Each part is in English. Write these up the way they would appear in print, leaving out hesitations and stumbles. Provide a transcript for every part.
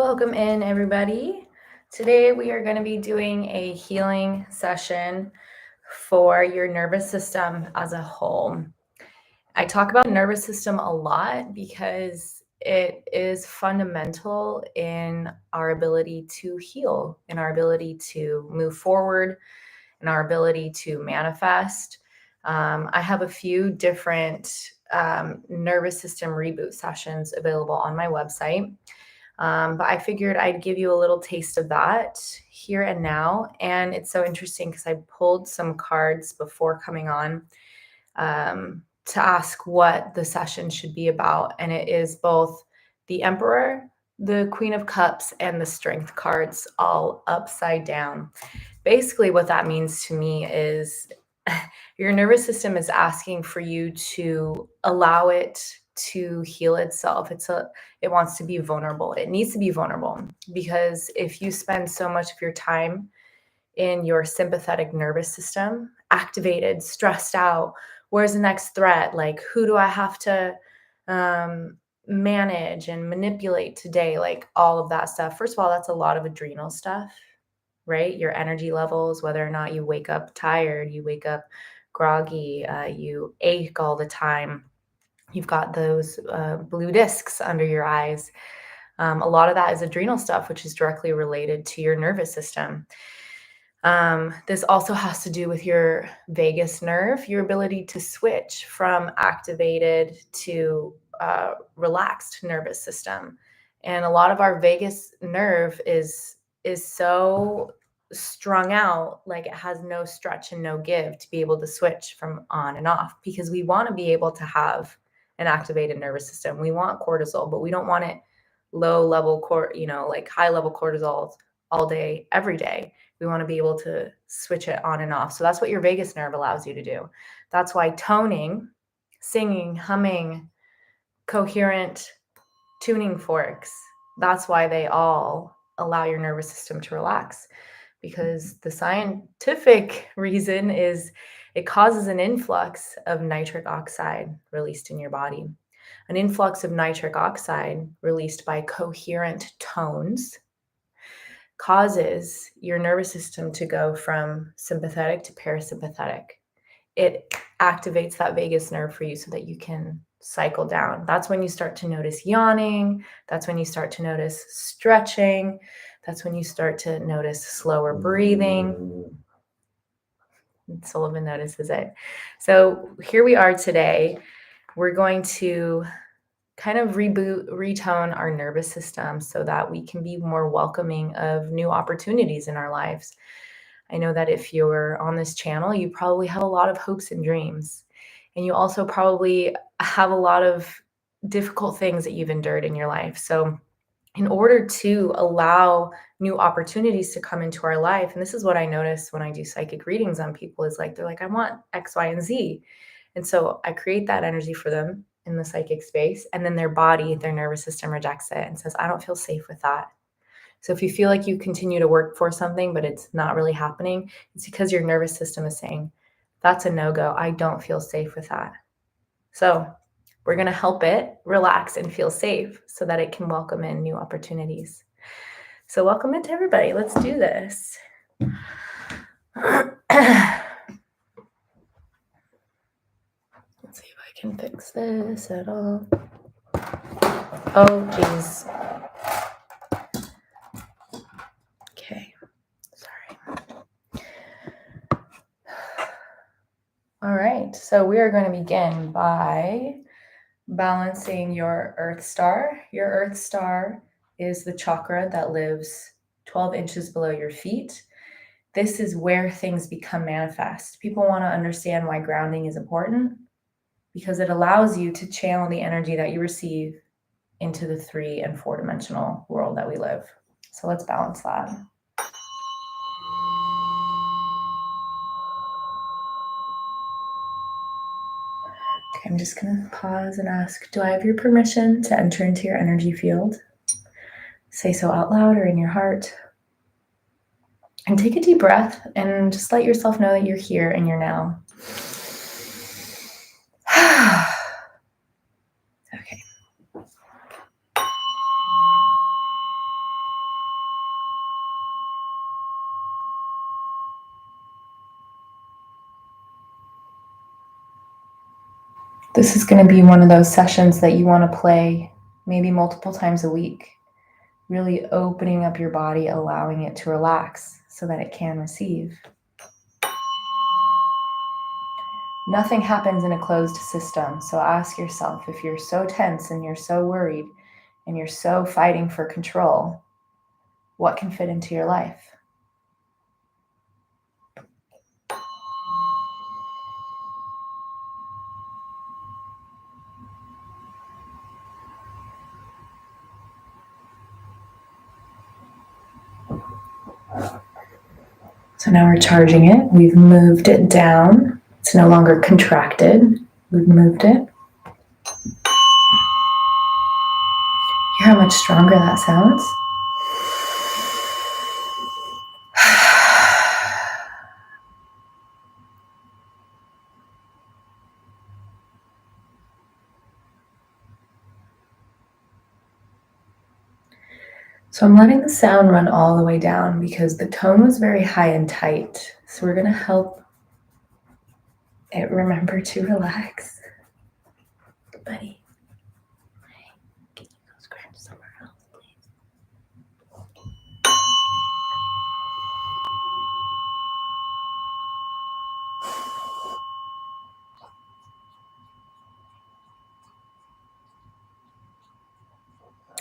Welcome in, everybody. Today we are going to be doing a healing session for your nervous system as a whole. I talk about the nervous system a lot because it is fundamental in our ability to heal, in our ability to move forward, in our ability to manifest. I have a few different nervous system reboot sessions available on my website. But I figured I'd give you a little taste of that here and now. And it's so interesting because I pulled some cards before coming on to ask what the session should be about. And it is both the Emperor, the Queen of Cups, and the Strength cards all upside down. Basically, what that means to me is your nervous system is asking for you to allow it to heal itself. It wants to be vulnerable. It needs to be vulnerable because if you spend so much of your time in your sympathetic nervous system, activated, stressed out, where's the next threat? Like, who do I have to manage and manipulate today? Like all of that stuff. First of all, that's a lot of adrenal stuff, right? Your energy levels, whether or not you wake up tired, you wake up groggy, you ache all the time. You've got those blue discs under your eyes. A lot of that is adrenal stuff, which is directly related to your nervous system. This also has to do with your vagus nerve, your ability to switch from activated to relaxed nervous system. And a lot of our vagus nerve is so strung out, like it has no stretch and no give to be able to switch from on and off, because we want to be able to have an activated nervous system. We want cortisol, but we don't want it low level, like high level cortisol all day, every day. We want to be able to switch it on and off. So that's what your vagus nerve allows you to do. That's why toning, singing, humming, coherent tuning forks, that's why they all allow your nervous system to relax. Because the scientific reason is it causes an influx of nitric oxide released in your body. An influx of nitric oxide released by coherent tones causes your nervous system to go from sympathetic to parasympathetic. It activates that vagus nerve for you so that you can cycle down. That's when you start to notice yawning. That's when you start to notice stretching. That's when you start to notice slower breathing. Sullivan notices it. So here we are today. We're going to kind of retone our nervous system so that we can be more welcoming of new opportunities in our lives. I know that if you're on this channel, you probably have a lot of hopes and dreams. And you also probably have a lot of difficult things that you've endured in your life. So in order to allow new opportunities to come into our life, and this is what I notice when I do psychic readings on people, is like, they're like, I want X, Y, and Z. And so I create that energy for them in the psychic space, and then their body, their nervous system rejects it and says, I don't feel safe with that. So if you feel like you continue to work for something, but it's not really happening, it's because your nervous system is saying, that's a no-go. I don't feel safe with that. So we're going to help it relax and feel safe so that it can welcome in new opportunities. So welcome into everybody. Let's do this. Let's see if I can fix this at all. Oh, geez. Okay. Sorry. All right. So we are going to begin by balancing your Earth Star. Your Earth Star is the chakra that lives 12 inches below your feet. This is where things become manifest. People want to understand why grounding is important because it allows you to channel the energy that you receive into the 3 and 4 dimensional world that we live. So let's balance that. Okay, I'm just going to pause and ask, do I have your permission to enter into your energy field? Say so out loud or in your heart. And take a deep breath and just let yourself know that you're here and you're now. Okay. This is going to be one of those sessions that you want to play maybe multiple times a week, really opening up your body, allowing it to relax so that it can receive. Nothing happens in a closed system, so ask yourself, if you're so tense and you're so worried and you're so fighting for control, what can fit into your life? So now we're charging it. We've moved it down. It's no longer contracted. We've moved it. Hear how much stronger that sounds? So I'm letting the sound run all the way down because the tone was very high and tight. So we're going to help it remember to relax. Buddy, can you go scratch somewhere else, please?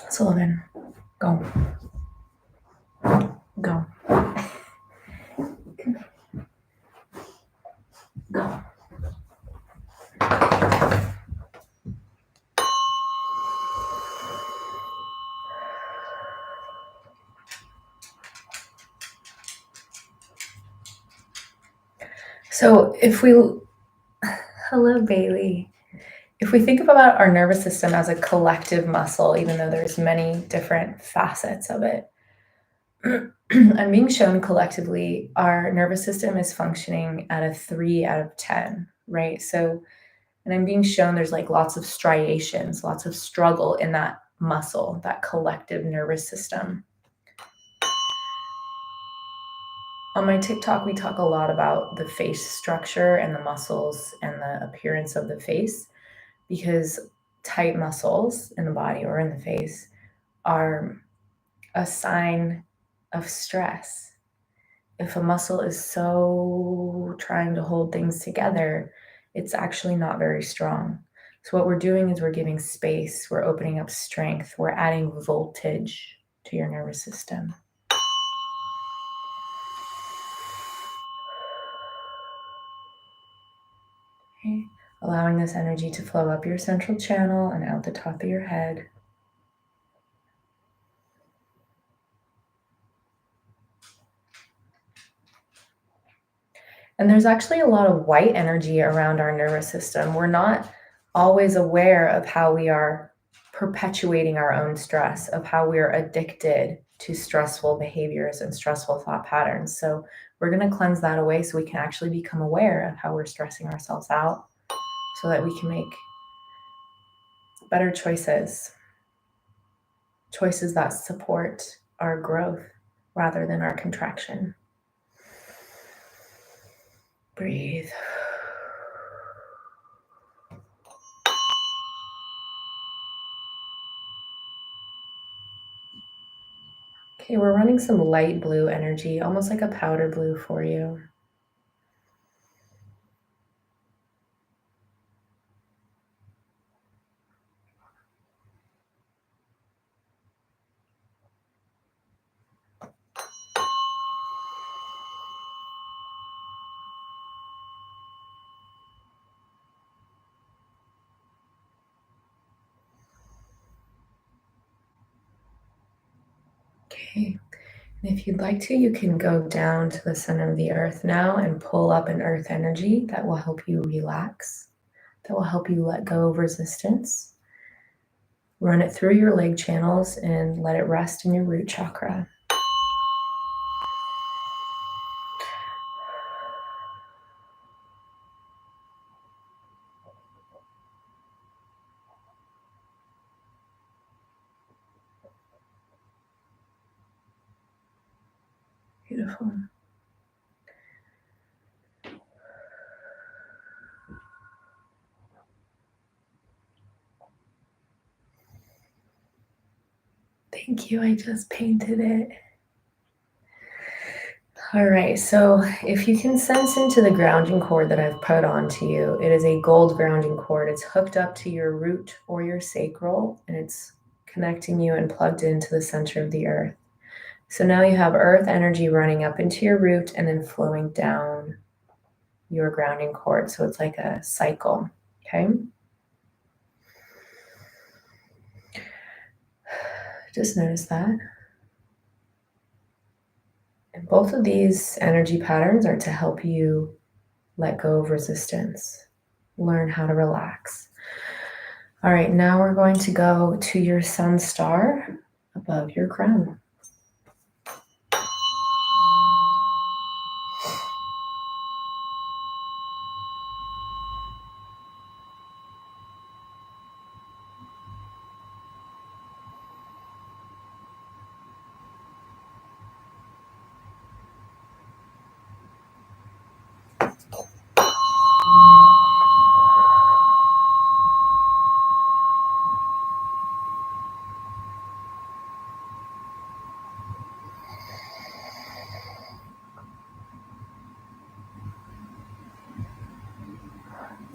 Sullivan, go. Go. Go. So hello, Bailey. If we think about our nervous system as a collective muscle, even though there's many different facets of it, I'm being shown collectively our nervous system is functioning at a 3 out of 10, right? So, and I'm being shown there's like lots of striations, lots of struggle in that muscle, that collective nervous system. On my TikTok, we talk a lot about the face structure and the muscles and the appearance of the face, because tight muscles in the body or in the face are a sign of stress. If a muscle is so trying to hold things together, it's actually not very strong. So what we're doing is we're giving space, we're opening up strength, we're adding voltage to your nervous system. Okay. Allowing this energy to flow up your central channel and out the top of your head. And there's actually a lot of white energy around our nervous system. We're not always aware of how we are perpetuating our own stress, of how we are addicted to stressful behaviors and stressful thought patterns. So we're going to cleanse that away so we can actually become aware of how we're stressing ourselves out so that we can make better choices that support our growth rather than our contraction. Breathe. Okay, we're running some light blue energy, almost like a powder blue for you. Okay, and if you'd like to, you can go down to the center of the earth now and pull up an earth energy that will help you relax, that will help you let go of resistance. Run it through your leg channels and let it rest in your root chakra. Beautiful. Thank you. I just painted it. All right, so if you can sense into the grounding cord that I've put onto you, it is a gold grounding cord. It's hooked up to your root or your sacral, and it's connecting you and plugged into the center of the earth. So now you have earth energy running up into your root and then flowing down your grounding cord. So it's like a cycle, okay? Just notice that. And both of these energy patterns are to help you let go of resistance, learn how to relax. All right, now we're going to go to your sun star above your crown.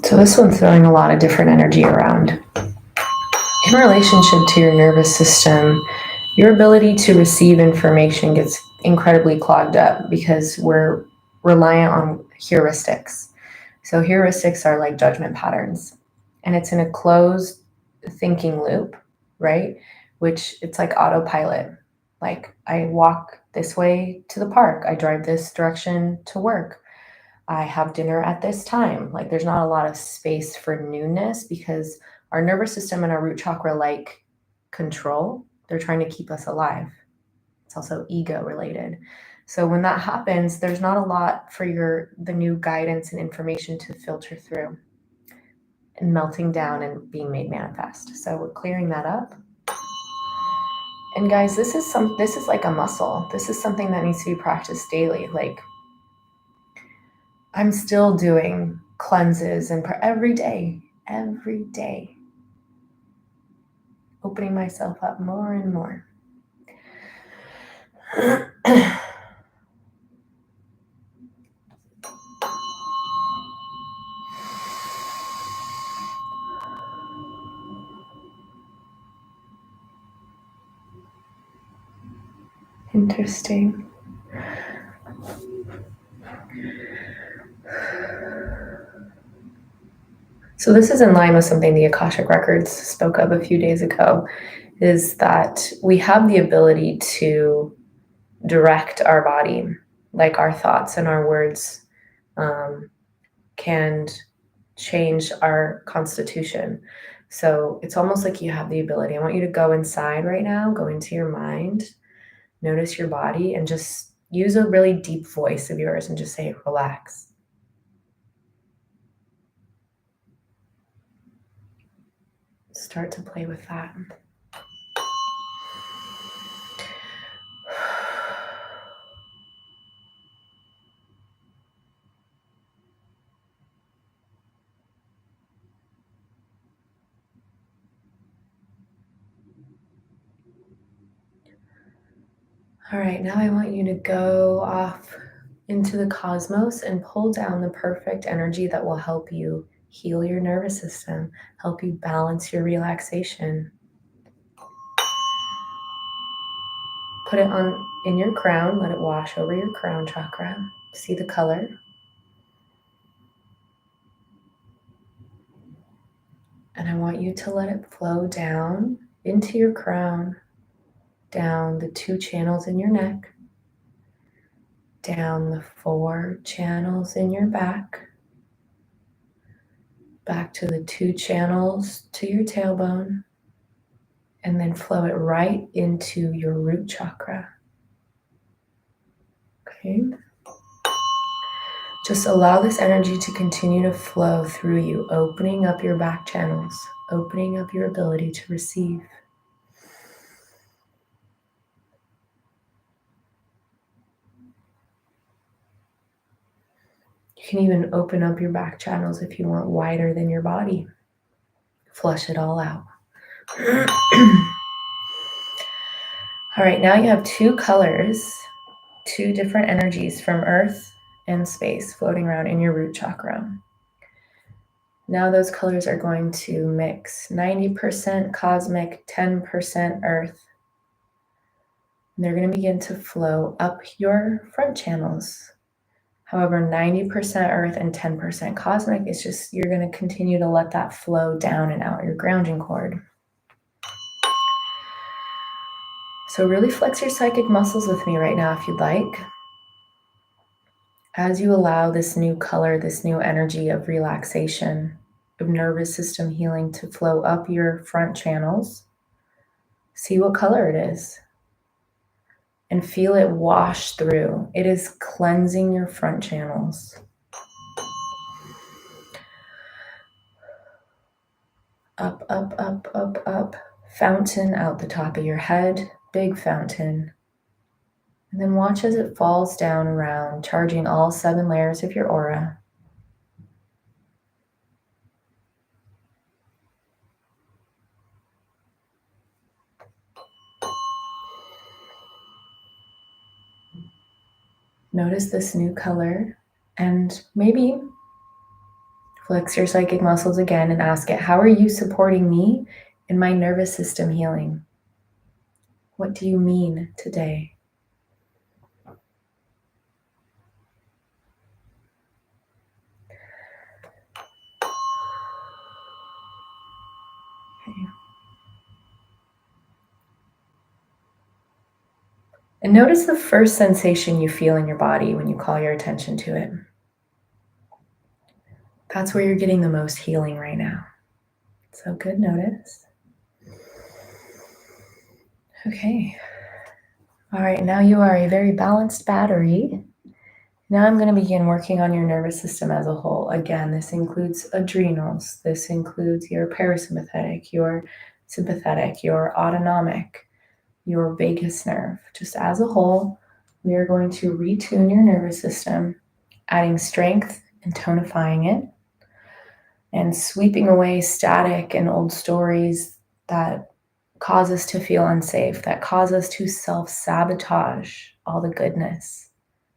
So this one's throwing a lot of different energy around. In relationship to your nervous system, your ability to receive information gets incredibly clogged up because we're reliant on heuristics. So heuristics are like judgment patterns, and it's in a closed thinking loop, right? Which it's like autopilot. Like I walk this way to the park, I drive this direction to work, I have dinner at this time. Like there's not a lot of space for newness because our nervous system and our root chakra like control. They're trying to keep us alive. It's also ego related. So when that happens, there's not a lot for the new guidance and information to filter through and melting down and being made manifest. So we're clearing that up. And guys, this is like a muscle. This is something that needs to be practiced daily. Like I'm still doing cleanses and every day, opening myself up more and more. Interesting. So this is in line with something the Akashic Records spoke of a few days ago, is that we have the ability to direct our body, like our thoughts and our words can change our constitution. So it's almost like you have the ability. I want you to go inside right now, go into your mind, notice your body, and just use a really deep voice of yours and just say, relax. Start to play with that. All right, now I want you to go off into the cosmos and pull down the perfect energy that will help you heal your nervous system, help you balance your relaxation. Put it in your crown, let it wash over your crown chakra. See the color. And I want you to let it flow down into your crown, down the 2 channels in your neck, down the 4 channels in your back to the 2 channels to your tailbone, and then flow it right into your root chakra. Okay? Just allow this energy to continue to flow through you, opening up your back channels, opening up your ability to receive. You can even open up your back channels if you want, wider than your body. Flush it all out. All right, now you have two colors, two different energies from earth and space floating around in your root chakra. Now those colors are going to mix 90% cosmic, 10% earth. And they're going to begin to flow up your front channels. However, 90% earth and 10% cosmic, it's just you're going to continue to let that flow down and out your grounding cord. So really flex your psychic muscles with me right now if you'd like. As you allow this new color, this new energy of relaxation, of nervous system healing to flow up your front channels, see what color it is and feel it wash through. It is cleansing your front channels. Up, up, up, up, up. Fountain out the top of your head, big fountain. And then watch as it falls down around, charging all 7 layers of your aura. Notice this new color and maybe flex your psychic muscles again and ask it, how are you supporting me in my nervous system healing? What do you mean today? Okay. And notice the first sensation you feel in your body when you call your attention to it. That's where you're getting the most healing right now. So good notice. Okay. All right, now you are a very balanced battery. Now I'm going to begin working on your nervous system as a whole. Again, this includes adrenals. This includes your parasympathetic, your sympathetic, your autonomic, your vagus nerve. Just as a whole, we are going to retune your nervous system, adding strength and tonifying it, and sweeping away static and old stories that cause us to feel unsafe, that cause us to self-sabotage all the goodness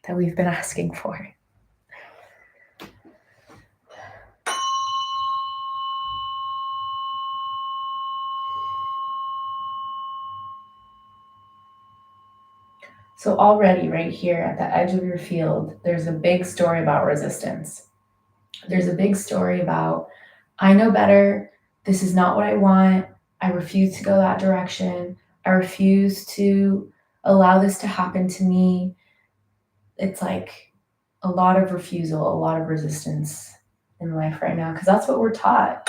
that we've been asking for. So already right here at the edge of your field, there's a big story about resistance. There's a big story about, I know better, this is not what I want, I refuse to go that direction, I refuse to allow this to happen to me. It's like a lot of refusal, a lot of resistance in life right now, because that's what we're taught.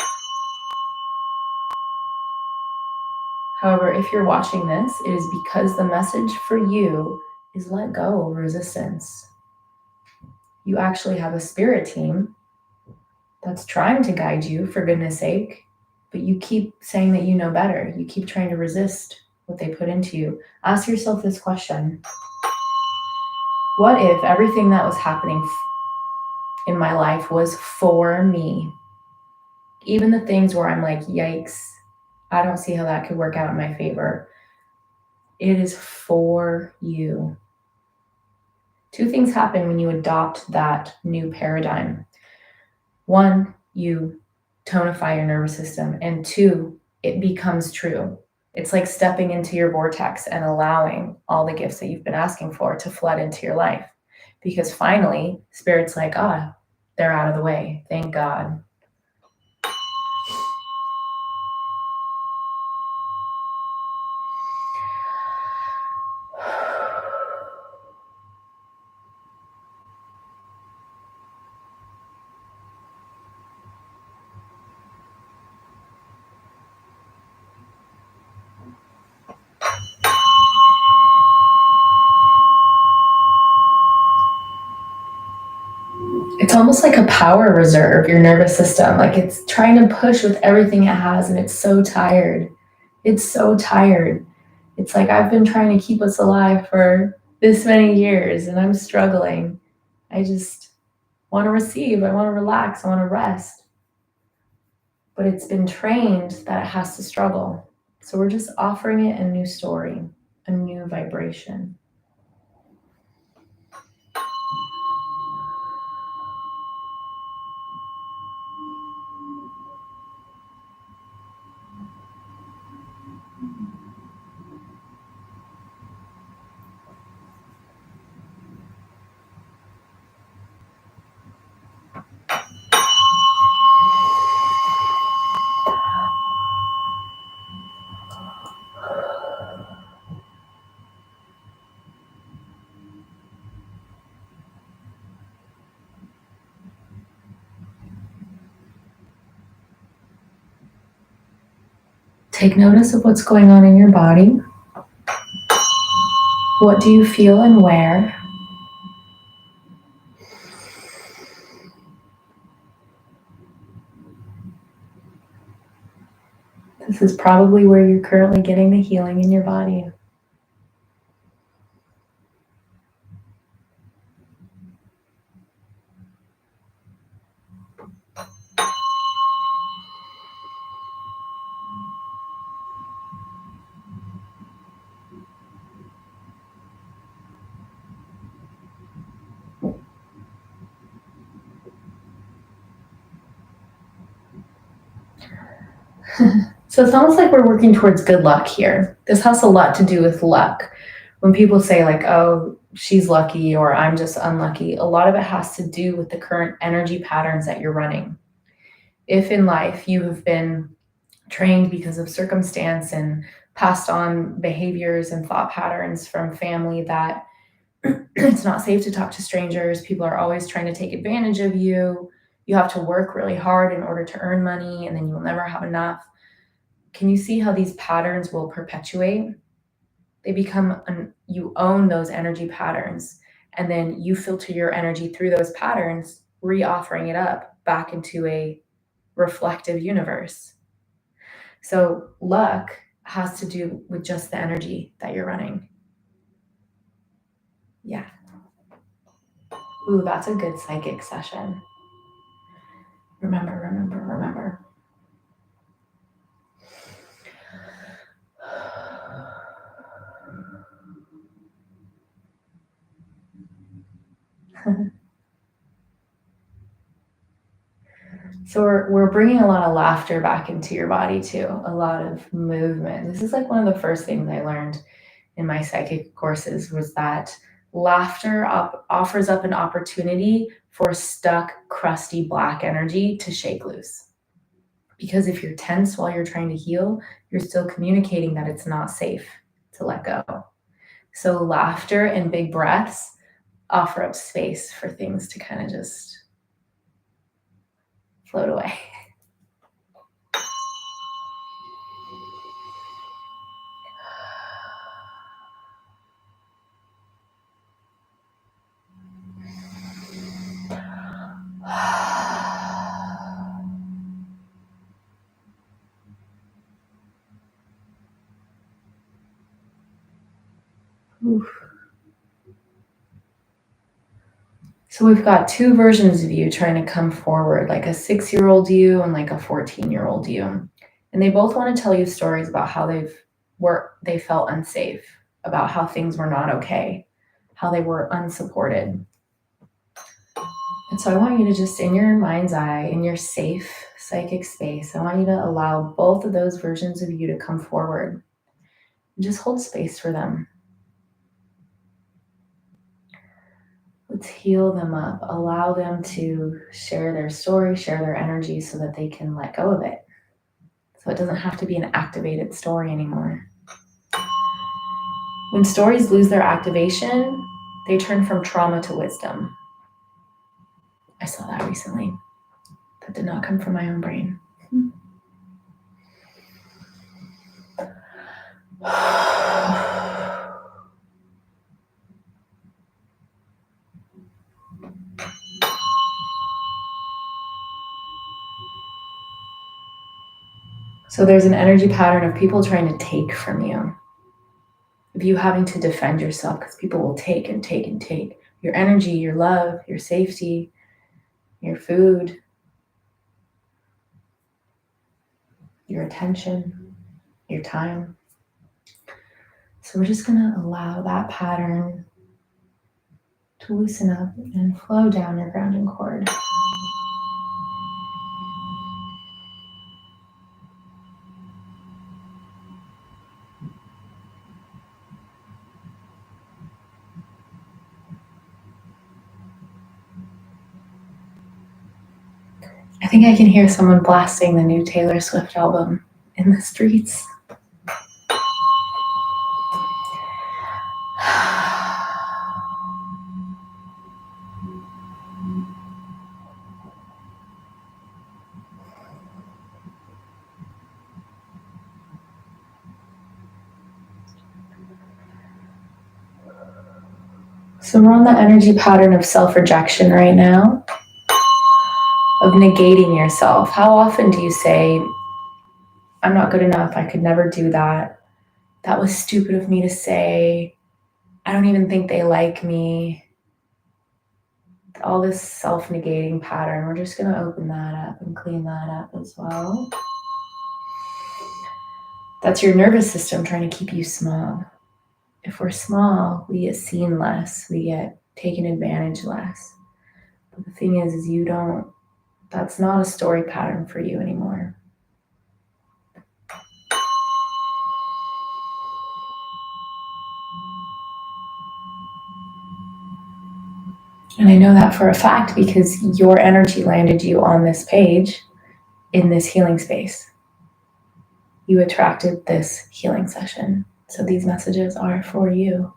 However, if you're watching this, it is because the message for you is let go of resistance. You actually have a spirit team that's trying to guide you, for goodness sake, but you keep saying that you know better. You keep trying to resist what they put into you. Ask yourself this question. What if everything that was happening in my life was for me? Even the things where I'm like, yikes, I don't see how that could work out in my favor. It is for you. 2 things happen when you adopt that new paradigm. 1, you tonify your nervous system, and 2, it becomes true. It's like stepping into your vortex and allowing all the gifts that you've been asking for to flood into your life. Because finally, Spirit's like, they're out of the way. Thank God. It's almost like a power reserve, your nervous system. Like it's trying to push with everything it has, and it's so tired. It's so tired. It's like, I've been trying to keep us alive for this many years, and I'm struggling. I just want to receive. I want to relax. I want to rest. But it's been trained that it has to struggle. So we're just offering it a new story, a new vibration. Take notice of what's going on in your body. What do you feel and where? This is probably where you're currently getting the healing in your body. So it's almost like we're working towards good luck here. This has a lot to do with luck. When people say like, oh, she's lucky or I'm just unlucky, a lot of it has to do with the current energy patterns that you're running. If in life you have been trained because of circumstance and passed on behaviors and thought patterns from family that it's not safe to talk to strangers, people are always trying to take advantage of you, you have to work really hard in order to earn money and then you'll never have enough. Can you see how these patterns will perpetuate? They become, you own those energy patterns, and then you filter your energy through those patterns, re-offering it up back into a reflective universe. So luck has to do with just the energy that you're running. Yeah. Ooh, that's a good psychic session. Remember, remember, remember. So we're bringing a lot of laughter back into your body too, a lot of movement. This is like one of the first things I learned in my psychic courses was that laughter offers up an opportunity for stuck, crusty black energy to shake loose. Because if you're tense while you're trying to heal, you're still communicating that it's not safe to let go. So laughter and big breaths offer up space for things to kind of just float away. Oof. So we've got two versions of you trying to come forward, like a 6-year-old you and like a 14-year-old you. And they both want to tell you stories about how they felt unsafe, about how things were not okay, how they were unsupported. And so I want you to just, in your mind's eye, in your safe psychic space, I want you to allow both of those versions of you to come forward and just hold space for them. Let's heal them up. Allow them to share their story, share their energy so that they can let go of it. So it doesn't have to be an activated story anymore. When stories lose their activation, they turn from trauma to wisdom. I saw that recently. That did not come from my own brain. So there's an energy pattern of people trying to take from you. Of you having to defend yourself because people will take and take and take. Your energy, your love, your safety, your food, your attention, your time. So we're just going to allow that pattern to loosen up and flow down your grounding cord. I think I can hear someone blasting the new Taylor Swift album in the streets. So we're on the energy pattern of self-rejection right now, of negating yourself. How often do you say, I'm not good enough, I could never do that, that was stupid of me to say, I don't even think they like me. All this self-negating pattern, we're just going to open that up and clean that up as well. That's your nervous system trying to keep you small. If we're small, we get seen less, we get taken advantage less. But the thing is that's not a story pattern for you anymore. And I know that for a fact because your energy landed you on this page in this healing space. You attracted this healing session. So these messages are for you.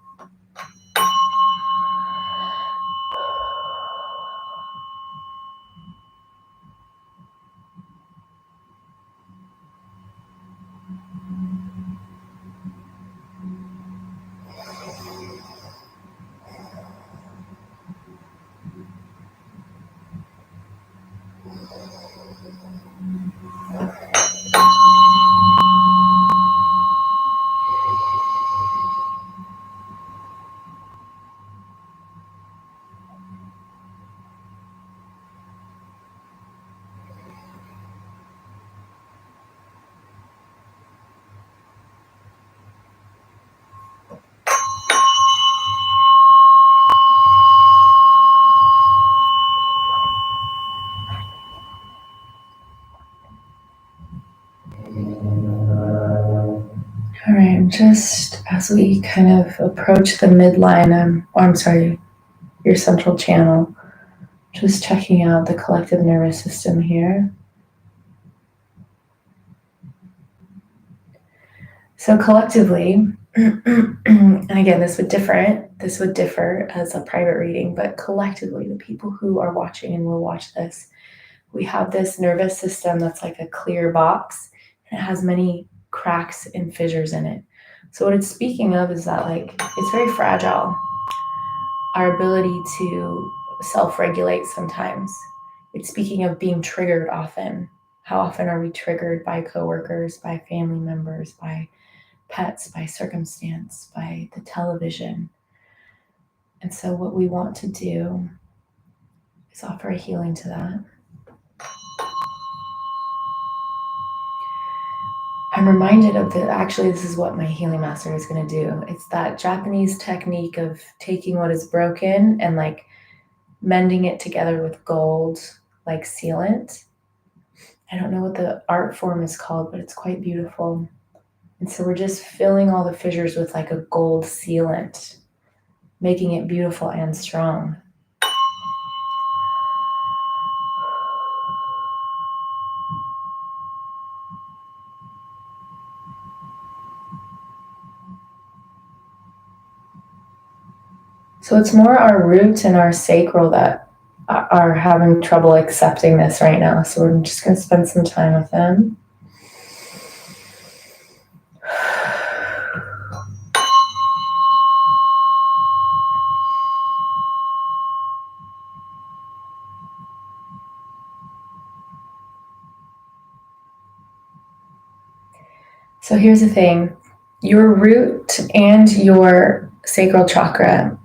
All right, just as we kind of approach the midline, your central channel, just checking out the collective nervous system here. So collectively, and again, this would differ as a private reading, but collectively, the people who are watching and will watch this, we have this nervous system that's like a clear box, and it has many cracks and fissures in it. So what it's speaking of is that it's very fragile. Our ability to self-regulate sometimes. It's speaking of being triggered often. How often are we triggered by coworkers, by family members, by pets, by circumstance, by the television? And so what we want to do is offer a healing to that. I'm reminded of this is what my healing master is going to do. It's that Japanese technique of taking what is broken and mending it together with gold, like sealant. I don't know what the art form is called, but it's quite beautiful. And so we're just filling all the fissures with a gold sealant, making it beautiful and strong. So it's more our root and our sacral that are having trouble accepting this right now. So we're just going to spend some time with them. So here's the thing. Your root and your sacral chakra,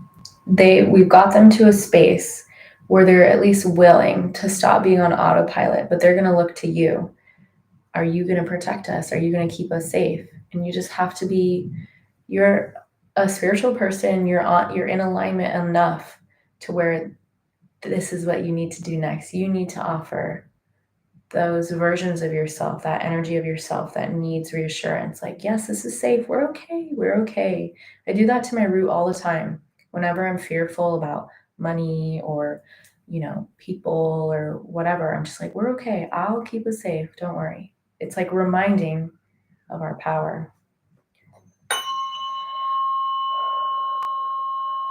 we've got them to a space where they're at least willing to stop being on autopilot, but they're going to look to you. Are you going to protect us? Are you going to keep us safe? And you just have to be You're a spiritual person. You're in alignment enough to where this is what you need to do next. You need to offer those versions of yourself, that energy of yourself that needs reassurance. Like, yes, this is safe. We're okay. We're okay. I do that to my root all the time. Whenever I'm fearful about money or, people or whatever, I'm just like, we're okay. I'll keep us safe. Don't worry. It's like reminding of our power.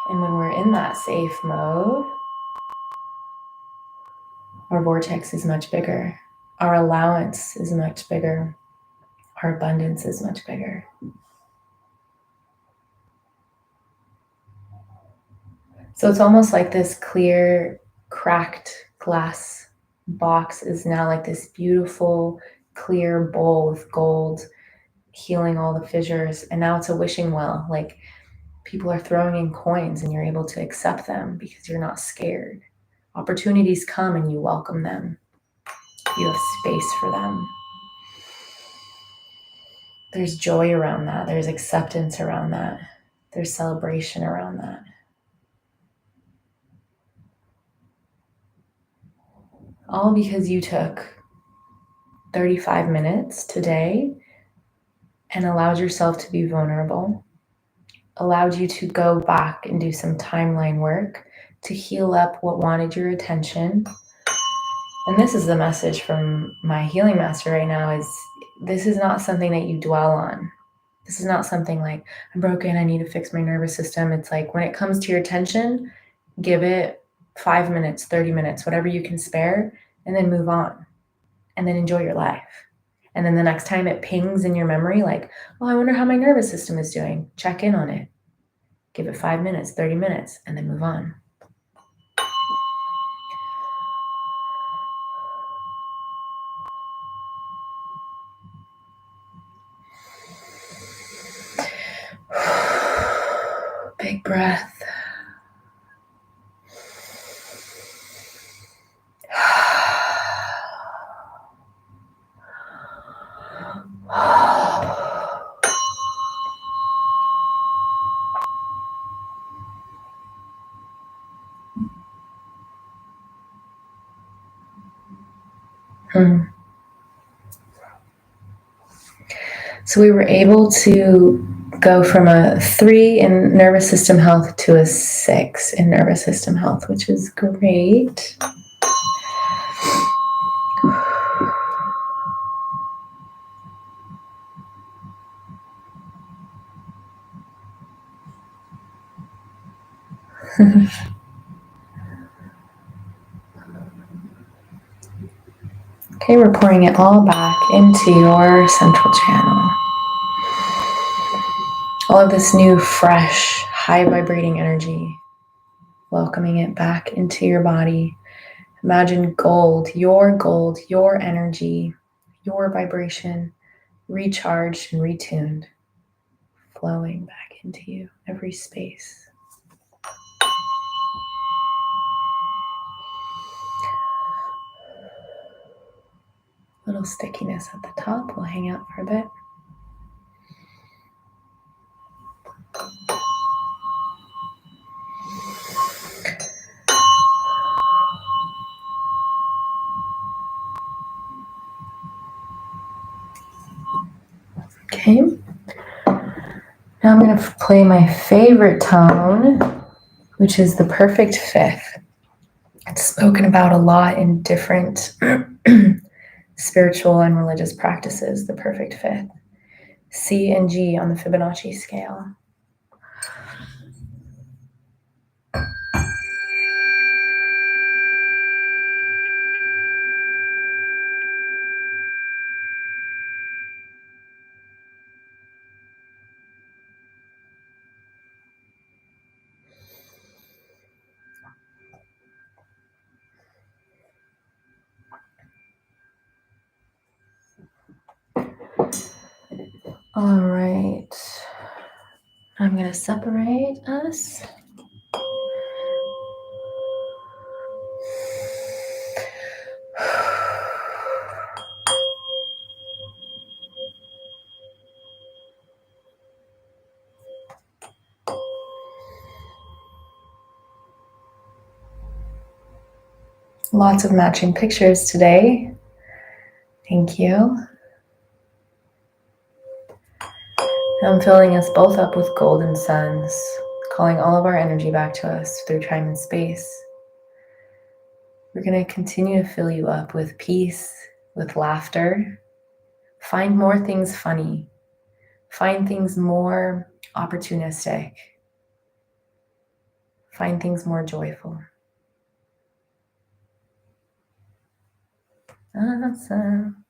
And when we're in that safe mode, our vortex is much bigger. Our allowance is much bigger. Our abundance is much bigger. So it's almost like this clear, cracked glass box is now like this beautiful, clear bowl with gold, healing all the fissures. And now it's a wishing well. Like people are throwing in coins and you're able to accept them because you're not scared. Opportunities come and you welcome them. You have space for them. There's joy around that. There's acceptance around that. There's celebration around that. All because you took 35 minutes today and allowed yourself to be vulnerable, allowed you to go back and do some timeline work to heal up what wanted your attention. And this is the message from my healing master right now is this is not something that you dwell on. This is not something like, I'm broken, I need to fix my nervous system. It's like when it comes to your attention, give it 5 minutes, 30 minutes, whatever you can spare, and then move on. And then enjoy your life. And then the next time it pings in your memory, like, oh, I wonder how my nervous system is doing. Check in on it. Give it 5 minutes, 30 minutes, and then move on. Big breath. So we were able to go from a 3 in nervous system health to a 6 in nervous system health, which is great. Okay, we're pouring it all back into your central channel. All of this new, fresh, high vibrating energy, welcoming it back into your body. Imagine gold, your energy, your vibration, recharged and retuned, flowing back into you, every space. Little stickiness at the top, we'll hang out for a bit. Okay. Now I'm going to play my favorite tone, which is the perfect fifth. It's spoken about a lot in different spiritual and religious practices, the perfect fifth. C and G on the Fibonacci scale. All right. I'm going to separate us. Lots of matching pictures today. Thank you. I'm filling us both up with golden suns, calling all of our energy back to us through time and space. We're going to continue to fill you up with peace, with laughter. Find more things funny. Find things more opportunistic. Find things more joyful. Awesome.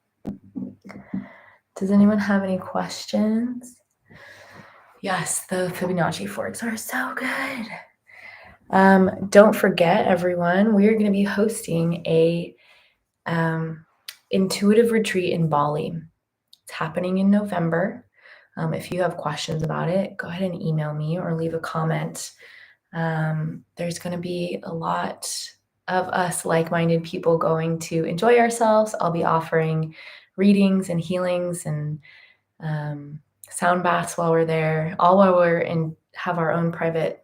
Does anyone have any questions? Yes, the Fibonacci forks are so good. Don't forget, everyone, we are going to be hosting a intuitive retreat in Bali. It's happening in November. If you have questions about it, go ahead and email me or leave a comment. There's going to be a lot of us like-minded people going to enjoy ourselves. I'll be offering readings and healings and sound baths while we're there, all while we're have our own private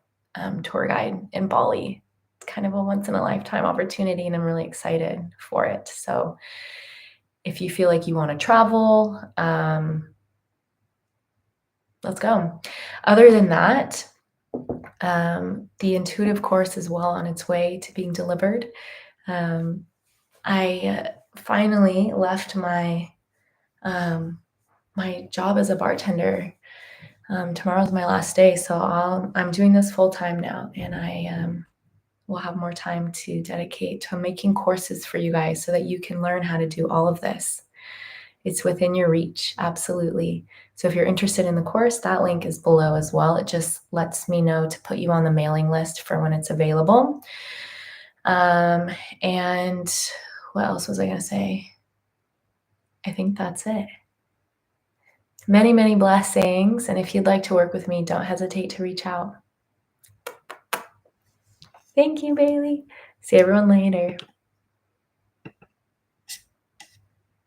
tour guide in Bali. It's kind of a once-in-a-lifetime opportunity, and I'm really excited for it. So if you feel like you want to travel, let's go. Other than that, the intuitive course is well on its way to being delivered. I finally left my my job as a bartender. Tomorrow's my last day, so I'm doing this full time now, and I will have more time to dedicate to making courses for you guys so that you can learn how to do all of this. It's within your reach, absolutely. So if you're interested in the course, that link is below as well. It just lets me know to put you on the mailing list for when it's available. And what else was I going to say? I think that's it. Many, many blessings. And if you'd like to work with me, don't hesitate to reach out. Thank you, Bailey. See everyone later.